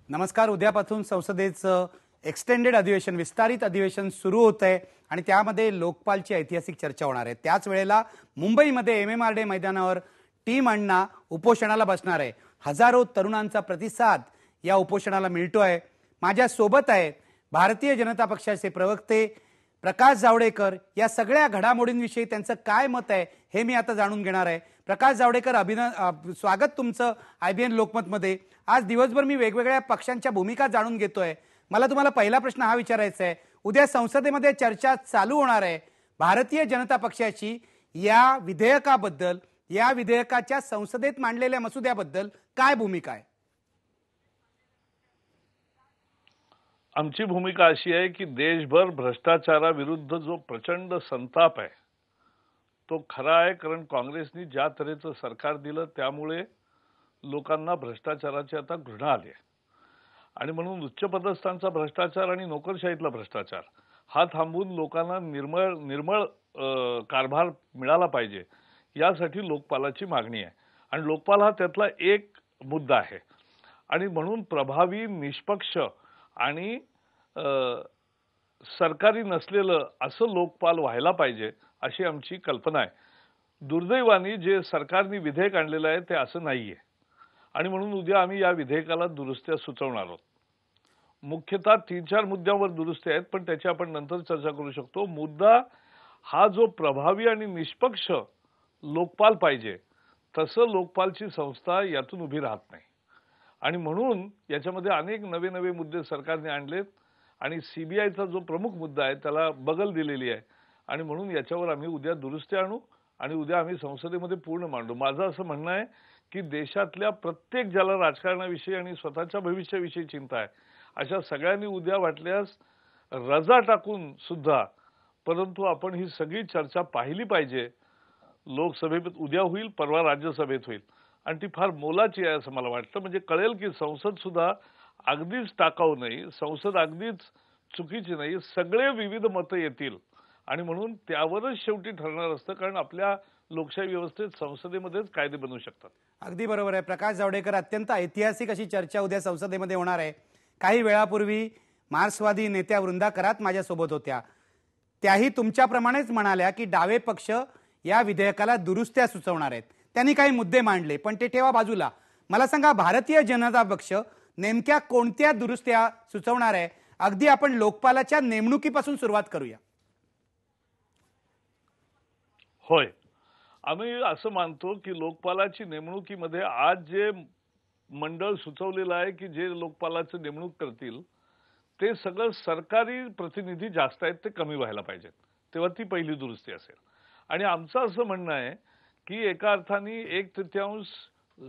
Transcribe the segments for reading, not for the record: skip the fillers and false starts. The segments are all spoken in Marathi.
नमस्कार. उद्यापासून संसदेचं एक्सटेंडेड अधिवेशन विस्तारित अधिवेशन सुरू होत आहे आणि त्यामध्ये लोकपालची ऐतिहासिक चर्चा होणार आहे. त्याच वेळेला मुंबईमध्ये MMRD मैदानावर टीम अण्णा उपोषणाला बसणार आहे. हजारो तरुणांचा प्रतिसाद या उपोषणाला मिळतोय. माझ्या सोबत आहे भारतीय जनता पक्षाचे प्रवक्ते प्रकाश जावडेकर. या सगळ्या घडामोडींविषयी त्यांचं काय मत आहे हे मी आता जाणून घेणार आहे. प्रकाश जावडेकर, स्वागत तुमचं IBN लोकमतमध्ये. आज दिवसभर मी वेगवेगळ्या पक्षांच्या भूमिका जाणून घेतोय. मला तुम्हाला पहिला प्रश्न हा विचारायचा आहे, उद्या संसदेमध्ये चर्चा चालू होणार आहे भारतीय जनता पक्षाची या विधेयकाबद्दल, या विधेयकाच्या संसदेत मांडलेल्या मसुद्याबद्दल काय भूमिका आहे? आमची भूमिका अशी आहे की देशभर भ्रष्टाचाराविरुद्ध जो प्रचंड संताप आहे तो खरा आहे, कारण काँग्रेसनी ज्या तऱ्हेचं सरकार दिलं त्यामुळे लोकांना भ्रष्टाचाराची आता घृणा आली आहे. आणि म्हणून उच्चपदस्थांचा भ्रष्टाचार आणि नोकरशाहीतला भ्रष्टाचार हा थांबवून लोकांना निर्मळ कारभार मिळाला पाहिजे, यासाठी लोकपालाची मागणी आहे. आणि लोकपाल हा त्यातला एक मुद्दा आहे. आणि म्हणून प्रभावी, निष्पक्ष आणि सरकारी नसलेलं असं लोकपाल व्हायला पाहिजे अशी आमची कल्पना आहे. दुर्दैवाने जे सरकारने विधेयक आणलेलं आहे ते असं नाहीये आणि म्हणून उद्या आम्ही या विधेयकाला दुरुस्त्या सुचवणार आहोत. मुख्यतः 3-4 मुद्द्यांवर दुरुस्त्या आहेत, पण त्याची आपण नंतर चर्चा करू शकतो. मुद्दा हा जो प्रभावी आणि निष्पक्ष लोकपाल पाहिजे तसं लोकपालची संस्था यातून उभी राहत नाही. आणि म्हणून याच्यामध्ये अनेक नवे नवे मुद्दे सरकारने आणलेत आणि CBIचा जो प्रमुख मुद्दा आहे त्याला बगल दिलेली आहे. आणि म्हणून याच्यावर आम्ही उद्या दुरुस्ती आणू आणि उद्या आम्ही संसदेमध्ये पूर्ण मांडू. माझं असं म्हणणं आहे की देशातल्या प्रत्येक ज्याला राजकारणाविषयी आणि स्वतःच्या भविष्याविषयी चिंता आहे अशा सगळ्यांनी उद्या वाटल्यास रजा टाकून सुद्धा, परंतु आपण ही सगळी चर्चा पाहिली पाहिजे. लोकसभेत उद्या होईल, परवा राज्यसभेत होईल आणि ती फार मोलाची आहे असं मला वाटतं. म्हणजे कळेल की संसद सुद्धा अगदीच टाकाऊ नाही, संसद अगदीच चुकीची नाही, सगळे विविध मतं येतील आणि म्हणून त्यावरच शेवटी ठरणार असतं, कारण आपल्या लोकशाही व्यवस्थेत संसदेमध्येच कायदे बनवू शकतात. अगदी बरोबर आहे प्रकाश जावडेकर. अत्यंत ऐतिहासिक अशी चर्चा उद्या संसदेमध्ये होणार आहे. काही वेळापूर्वी मार्क्सवादी नेत्या वृंदा करात माझ्यासोबत होत्या. त्याही तुमच्याप्रमाणेच म्हणाल्या की डावे पक्ष या विधेयकाला दुरुस्त्या सुचवणार आहेत. त्यांनी काही मुद्दे मांडले, पण ते ठेवा बाजूला. मला सांगा, भारतीय जनता पक्ष नेमक्या कोणत्या दुरुस्त्या सुचवणार आहे? अगदी आपण लोकपालाच्या नेमणुकीपासून सुरुवात करूया. होय, आम्ही असं मानतो की लोकपालाची नेमणुकीमध्ये आज जे मंडळ सुचवलेलं आहे की जे लोकपालाची नेमणूक करतील ते सगळं सरकारी प्रतिनिधी जास्त आहेत, ते कमी व्हायला पाहिजेत. तेव्हा ती पहिली दुरुस्ती असेल. आणि आमचं असं म्हणणं आहे की एका अर्थाने 1/3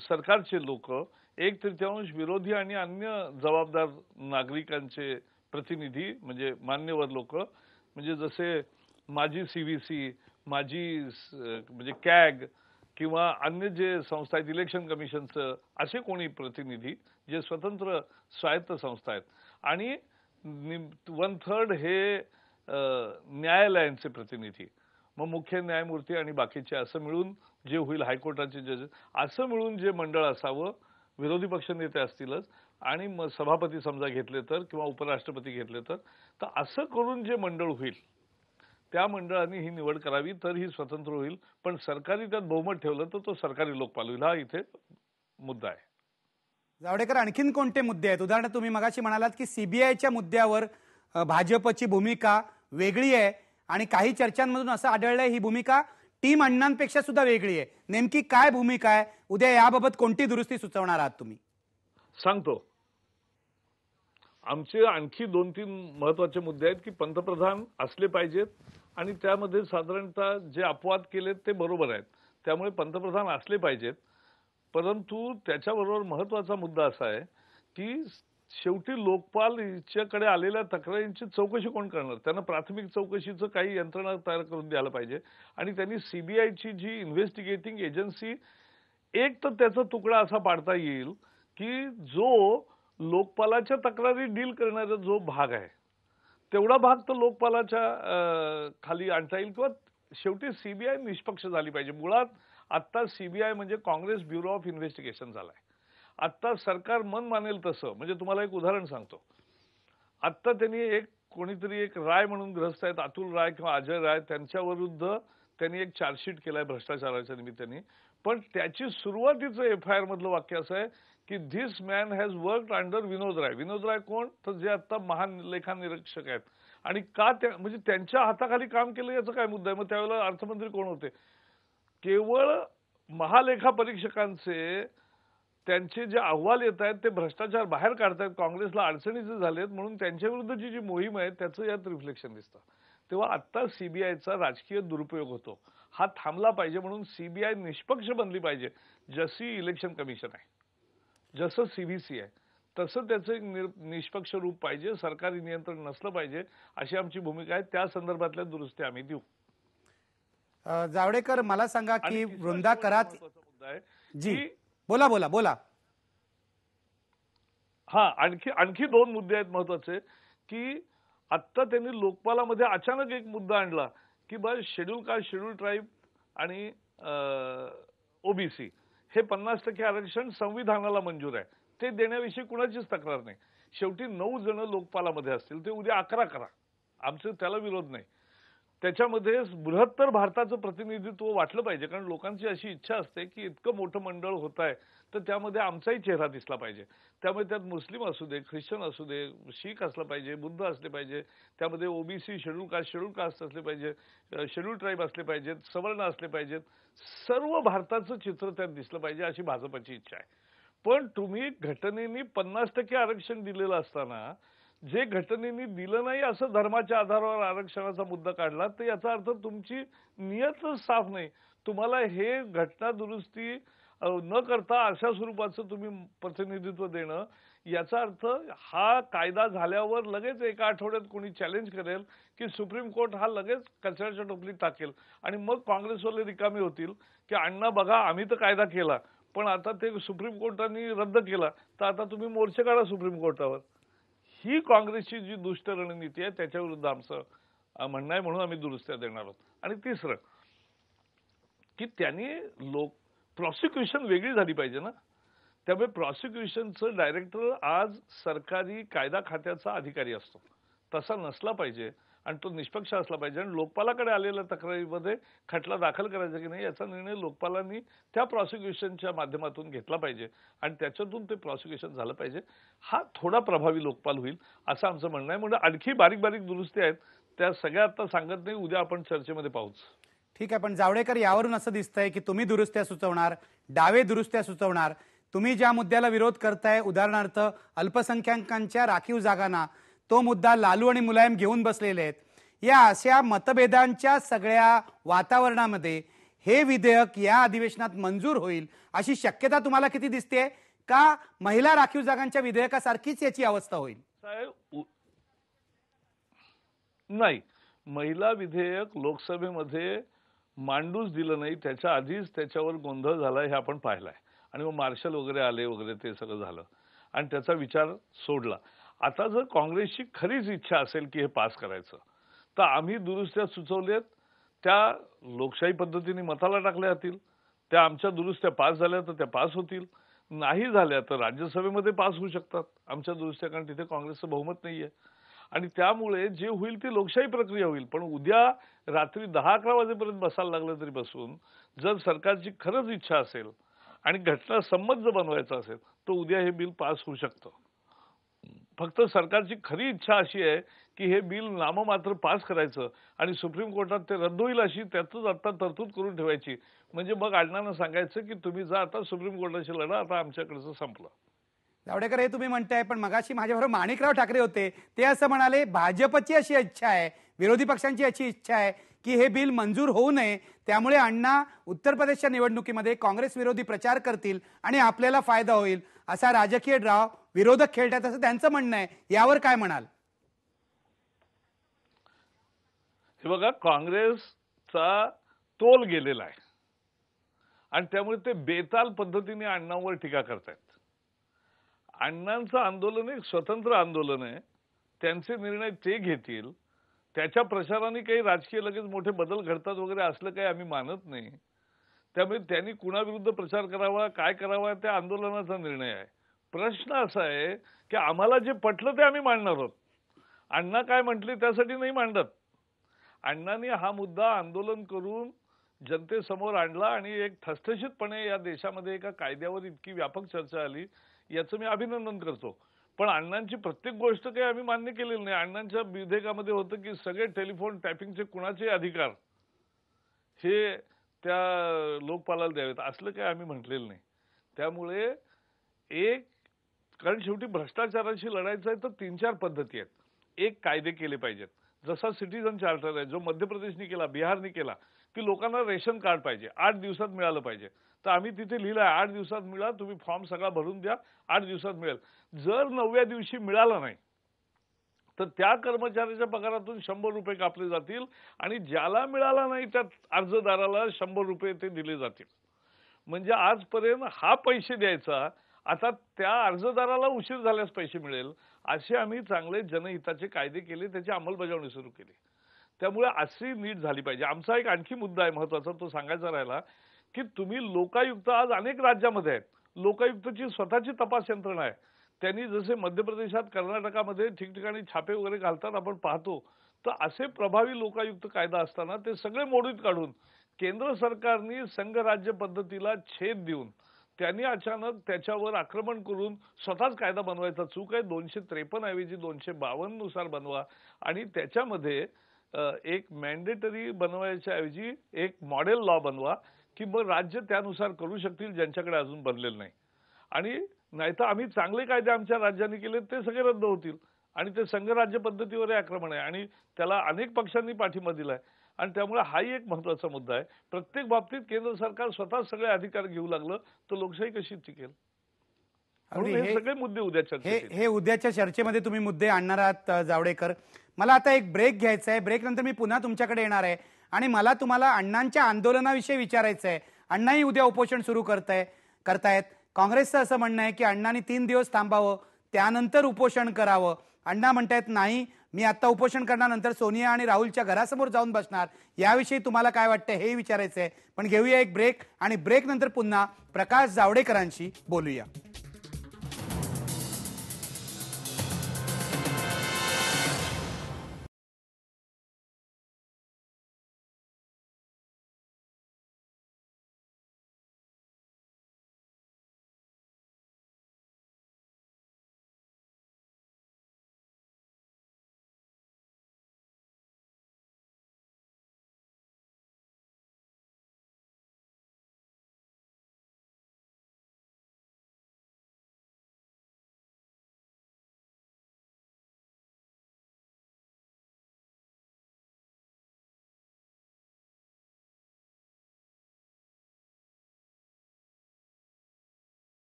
सरकारचे लोक, 1/3 विरोधी आणि अन्य जबाबदार नागरिकांचे प्रतिनिधी म्हणजे मान्यवर लोक, म्हणजे जसे माजी CVC, माजी म्हणजे CAG किंवा अन्य जे संस्था आहेत, इलेक्शन कमिशनचं, असे कोणी प्रतिनिधी जे स्वतंत्र स्वायत्त संस्था आहेत. आणि 1/3 हे न्यायालयांचे प्रतिनिधी, मग मुख्य न्यायमूर्ती आणि बाकीचे, असं मिळून जे होईल, हायकोर्टाचे जजेस, असं मिळून जे मंडळ असावं. विरोधी पक्ष नेते असतीलच आणि मग सभापती समजा घेतले तर किंवा उपराष्ट्रपती घेतले तर असं करून जे मंडळ होईल त्या मंडळाने ही निवड करावी, तर ही स्वतंत्र होईल. पण सरकारी त्यात बहुमत ठेवलं तर तो सरकारी लोकपाल होईल. हा इथे मुद्दा आहे. जावडेकर, आणखीन कोणते मुद्दे आहेत? उदाहरणार्थ तुम्ही मगाशी म्हणालात की CBIच्या मुद्द्यावर भाजपची भूमिका वेगळी आहे आणि काही चर्चांमधून असं आढळलंय ही भूमिका टीम अण्णांपेक्षा सुद्धा वेगळी आहे. नेमकी काय भूमिका आहे? उद्या याबाबत कोणती दुरुस्ती सुचवणार आहात तुम्ही? सांगतो. आमचे आणखी 2-3 महत्वाचे मुद्दे आहेत की पंतप्रधान असले पाहिजेत आणि त्यामध्ये साधारणतः जे अपवाद केलेत ते बरोबर आहेत, त्यामुळे पंतप्रधान असले पाहिजेत. परंतु त्याच्याबरोबर महत्वाचा मुद्दा असा आहे की शेवटी लोकपाल याच्याकडे आलेल्या तक्रारींची चौकशी कोण करणार? त्यांना प्राथमिक चौकशीचं काही यंत्रणा तयार करून द्यायला पाहिजे. आणि त्यांनी CBIची जी इन्व्हेस्टिगेटिंग एजन्सी, एक तर त्याचा तुकडा असा पाडता येईल की जो लोकपालाच्या तक्रारी डील करणारा जो भाग आहे तेवढा भाग तर लोकपालाच्या खाली आणता येईल, किंवा शेवटी CBI निष्पक्ष झाली पाहिजे. मुळात आता CBI म्हणजे काँग्रेस ब्युरो ऑफ इन्व्हेस्टिगेशन झालाय आता सरकार मन मानेल तसं, म्हणजे तुम्हाला एक उदाहरण सांगतो. आत्ता त्यांनी कोणीतरी एक राय म्हणून ग्रस्त आहेत, अतुल राय किंवा अजय राय, त्यांच्या विरुद्ध त्यांनी एक चार्जशीट केलाय भ्रष्टाचाराच्या निमित्ताने. पण त्याची सुरुवातीचं एफआयआर मधलं वाक्य असं आहे की this man has worked under Vinod Rai. Vinod Rai कोण? तर जे आता महान लेखानिरीक्षक आहेत. आणि का म्हणजे त्यांच्या हाताखाली काम केलं याचा काय मुद्दा आहे? मग त्यावेळेला अर्थमंत्री कोण होते? केवळ महालेखा परीक्षकांचे त्यांचे जे अहवाल येत आहेत ते भ्रष्टाचार बाहेर काढतायत, काँग्रेसला अडचणीचे झालेत, म्हणून त्यांच्या विरुद्धची जी मोहीम आहे त्याचं यात रिफ्लेक्शन दिसतं. तेव्हा आता सीबीआयचा राजकीय दुरुपयोग होतो. हा थांबला पाहिजे, म्हणून सीबीआय निष्पक्ष बनली पाहिजे. जशी इलेक्शन कमिशन आहे, जसं सीव्हीसी आहे, तसं त्याचं एक निष्पक्ष रूप पाहिजे, सरकारी नियंत्रण नसलं पाहिजे, अशी आमची भूमिका आहे. त्या संदर्भातल्या दुरुस्ती आम्ही देऊ. जावडेकर, मला सांगा की वृंदा करात मुद्दा आहे जी बोला बोला बोला. हा, आणखी दोन मुद्दे आहेत महत्वाचे, की आत्ता त्यांनी लोकपालामध्ये अचानक एक मुद्दा आणला की बस शेड्यूल कास्ट, शेड्यूल ट्राईब आणि ओबीसी हे 50% आरक्षण संविधानाला मंजूर आहे, ते देण्याविषयी कुणाचीच तक्रार नाही. शेवटी 9 जण लोकपालामध्ये असतील, ते उद्या 11 करा, आमचं त्याला विरोध नाही. त्याच्यामध्ये बृहत्तर भारताचं प्रतिनिधित्व वाटलं पाहिजे, कारण लोकांची अशी इच्छा असते की इतकं मोठं मंडळ होत आहे तर त्यामध्ये आमचाही चेहरा दिसला पाहिजे. त्यामुळे त्यात मुस्लिम असू दे, ख्रिश्चन असू दे, शीख असलं पाहिजे, बुद्ध असले पाहिजे, त्यामध्ये ओबीसी, शेड्यूल कास्ट असले पाहिजे, शेड्यूल ट्राईब असले पाहिजेत, सवर्ण असले पाहिजेत, सर्व भारताचं चित्र त्यात दिसलं पाहिजे अशी भाजपची इच्छा आहे. पण तुम्ही घटनेने 50% आरक्षण दिलेलं असताना जे घटनेने दिलं नाही असं धर्माच्या आधारावर आरक्षणाचा मुद्दा काढला, तर याचा अर्थ तुमची नियतच साफ नाही. तुम्हाला हे घटना दुरुस्ती न करता अशा स्वरूपाचं तुम्ही प्रतिनिधित्व देणं, याचा अर्थ हा कायदा झाल्यावर लगेच एका आठवड्यात कोणी चॅलेंज करेल की सुप्रीम कोर्ट हा लगेच कचऱ्याच्या टोपलीत टाकेल आणि मग काँग्रेसवाले रिकामे होतील की अण्णा बघा आम्ही तर कायदा केला, पण आता ते सुप्रीम कोर्टाने रद्द केला, तर आता तुम्ही मोर्चे काढा सुप्रीम कोर्टावर. ही काँग्रेसची जी दुष्ट रणनीती आहे त्याच्या विरुद्ध आमचं म्हणणं आहे, म्हणून आम्ही दुरुस्त्या देणार आहोत. आणि तिसरं की त्यांनी प्रॉसिक्युशन वेगळी झाली पाहिजे ना. त्यामुळे प्रॉसिक्युशनचं डायरेक्टर आज सरकारी कायदा खात्याचा अधिकारी असतो, तसा नसला पाहिजे आणि तो निष्पक्ष असला पाहिजे. आणि लोकपालाकडे आलेल्या तक्रारीमध्ये खटला दाखल करायचा की नाही याचा निर्णय लोकपालांनी त्या प्रॉसिक्युशनच्या माध्यमातून घेतला पाहिजे आणि त्याच्यातून ते प्रॉसिक्युशन झालं पाहिजे. हा थोडा प्रभावी लोकपाल होईल असं आमचं म्हणणं आहे. म्हणजे आणखी बारीक बारीक दुरुस्ती आहेत, त्या सगळ्या आता सांगत नाही, उद्या आपण चर्चेमध्ये पाहूच. ठीक आहे, पण जावडेकर, यावरून असं दिसतंय की तुम्ही दुरुस्त्या सुचवणार, डावे दुरुस्त्या सुचवणार. तुम्ही ज्या मुद्द्याला विरोध करताय, उदाहरणार्थ अल्पसंख्याकांच्या राखीव जागांना, तो मुद्दा लालू आणि मुलायम घेऊन बसलेले आहेत. या अशा मतभेदांच्या सगळ्या वातावरणामध्ये हे विधेयक या अधिवेशनात मंजूर होईल अशी शक्यता तुम्हाला किती दिसते? का महिला राखीव जागांच्या विधेयकासारखीच याची अवस्था होईल? नाही, महिला विधेयक लोकसभेमध्ये मांडूच दिलं नाही, त्याच्या आधीच त्याच्यावर गोंधळ झाला हे आपण पाहिलंय. आणि मग मार्शल वगैरे आले वगैरे, ते सगळं झालं आणि त्याचा विचार सोडला. आता जर काँग्रेसची खरीच इच्छा असेल की हे पास करायचं, तर आम्ही दुरुस्त्या सुचवल्यात, त्या लोकशाही पद्धतीने मताला टाकल्या जातील. त्या आमच्या दुरुस्त्या पास झाल्या तर त्या पास होतील, नाही झाल्या तर राज्यसभेमध्ये पास होऊ शकतात आमच्या दुरुस्त्या, कारण तिथे काँग्रेसचं बहुमत नाहीये. आणि त्यामुळे जे होईल ती लोकशाही प्रक्रिया होईल. पण उद्या रात्री 10-11 वाजेपर्यंत बसायला लागलं तरी बसून, जर सरकारची खरंच इच्छा असेल आणि घटना संमत जर बनवायचा असेल तर उद्या हे बिल पास होऊ शकतं. फक्त सरकारची खरी इच्छा अशी आहे की हे बिल नाममात्र पास करायचं आणि सुप्रीम कोर्टात ते रद्द होईल अशी त्यातच आता तरतूद करून ठेवायची. म्हणजे मग अण्णांना सांगायचं की तुम्ही जा आता सुप्रीम कोर्टाशी लढा, आता आमच्याकडचं संपलं. जावडेकर, हे तुम्ही म्हणताय, पण मगाशी माझ्याबरोबर माणिकराव ठाकरे होते, ते असं म्हणाले भाजपची अशी इच्छा आहे, विरोधी पक्षांची अशी इच्छा आहे की हे बिल मंजूर होऊ नये, त्यामुळे अण्णा उत्तर प्रदेशच्या निवडणुकीमध्ये काँग्रेस विरोधी प्रचार करतील आणि आपल्याला फायदा होईल, असा राजकीय ड्राव विरोधक खेळतात असं त्यांचं म्हणणं आहे. यावर काय म्हणाल? हे बघा, काँग्रेसचा तोल गेलेला आहे आणि त्यामुळे ते बेताल पद्धतीने अण्णांवर टीका करतायत. अण्णांचं आंदोलन एक स्वतंत्र आंदोलन आहे, त्यांचे निर्णय ते घेतील. त्याच्या प्रचाराने काही राजकीय लगेच मोठे बदल घडतात वगैरे असलं काही आम्ही मानत नाही. त्यामुळे त्यांनी कुणाविरुद्ध प्रचार करावा, काय करावा, त्या आंदोलनाचा निर्णय आहे. प्रश्न असा आहे की आम्हाला जे पटलं ते आम्ही मांडणार आहोत. अण्णा काय म्हटले त्यासाठी नाही मांडत. अण्णांनी हा मुद्दा आंदोलन करून जनतेसमोर आणला आणि एक ठसठशीतपणे या देशामध्ये एका कायद्यावर इतकी व्यापक चर्चा आली, याचं मी अभिनंदन करतो. पण अण्णांची प्रत्येक गोष्ट काही आम्ही मान्य केलेली नाही. अण्णांच्या विधेयकामध्ये होतं की सगळे टेलिफोन टॅपिंगचे कुणाचे अधिकार हे त्या लोकपालाला द्यावेत, असलं काही आम्ही म्हटलेलं नाही. त्यामुळे कारण शेवटी भ्रष्टाचाराशी लढायचं आहे तर 3-4 पद्धती आहेत. एक, कायदे केले पाहिजेत. जसा सिटीजन चार्टर आहे जो मध्य प्रदेशनी केला, बिहारनी केला, की लोकांना रेशन कार्ड पाहिजे, 8 दिवसात मिळालं पाहिजे. तर आम्ही तिथे लिहिलं आहे 8 दिवसात मिळा, तुम्ही फॉर्म सगळा भरून द्या, 8 दिवसात मिळेल. जर 9व्या दिवशी मिळालं नाही तर त्या कर्मचाऱ्याच्या पगारातून 100 रुपये कापले जातील आणि ज्याला मिळाला नाही त्या अर्जदाराला 100 रुपये ते दिले जातील. म्हणजे आजपर्यंत हा पैसे द्यायचा, आता त्या अर्जदाराला उशीर झाल्यास पैसे मिळेल, असे आम्ही चांगले जनहिताचे कायदे केले, त्याची अंमलबजावणी सुरू केली. त्यामुळे अशी नीट झाली पाहिजे. आमचा एक आणखी मुद्दा आहे महत्वाचा, तो सांगायचा राहिला की तुम्ही लोकायुक्त आज अनेक राज्यामध्ये आहेत. लोकायुक्तची स्वतःची तपास यंत्रणा आहे. त्यांनी जसे मध्य प्रदेशात, कर्नाटकामध्ये ठिकठिकाणी छापे वगैरे घालतात आपण पाहतो, तर असे प्रभावी लोकायुक्त कायदा असताना ते सगळे मोडीत काढून केंद्र सरकारने संघ राज्य पद्धतीला छेद देऊन त्यांनी अचानक त्याच्यावर आक्रमण करून स्वतःच कायदा बनवायचा चूक आहे. 253 ऐवजी 252 नुसार बनवा आणि त्याच्यामध्ये एक मॅन्डेटरी बनवायच्या ऐवजी एक मॉडेल लॉ बनवा की मग राज्य त्यानुसार करू शकतील ज्यांच्याकडे अजून बनलेलं नाही. आणि नाहीतर आम्ही चांगले कायदे आमच्या राज्यांनी केले ते सगळे रद्द होतील आणि ते संघ राज्य पद्धतीवर आक्रमण आहे आणि त्याला अनेक पक्षांनी पाठिंबा दिलाय. आणि त्यामुळे हाही एक महत्वाचा मुद्दा आहे. प्रत्येक बाबतीत केंद्र सरकार स्वतः सगळे अधिकार घेऊ लागलं तर लोकशाही कशी टिकेल? हे सगळे मुद्दे उद्या चर्चेत हे उद्याच्या चर्चेमध्ये तुम्ही मुद्दे आणणार आहात जावडेकर. मला आता एक ब्रेक घ्यायचा आहे. ब्रेक नंतर मी पुन्हा तुमच्याकडे येणार आहे आणि मला तुम्हाला अण्णांच्या आंदोलनाविषयी विचारायचं आहे. अण्णाही उद्या उपोषण सुरू करतायत. काँग्रेसचं असं म्हणणं आहे की अण्णांनी 3 दिवस थांबावं, त्यानंतर उपोषण करावं. अण्णा म्हणतायत नाही, मी आता उपोषण करणार, नंतर सोनिया आणि राहुलच्या घरासमोर जाऊन बसणार. याविषयी तुम्हाला काय वाटतं हे विचारायचं आहे. पण घेऊया एक ब्रेक आणि ब्रेक नंतर पुन्हा प्रकाश जावडेकरांशी बोलूया.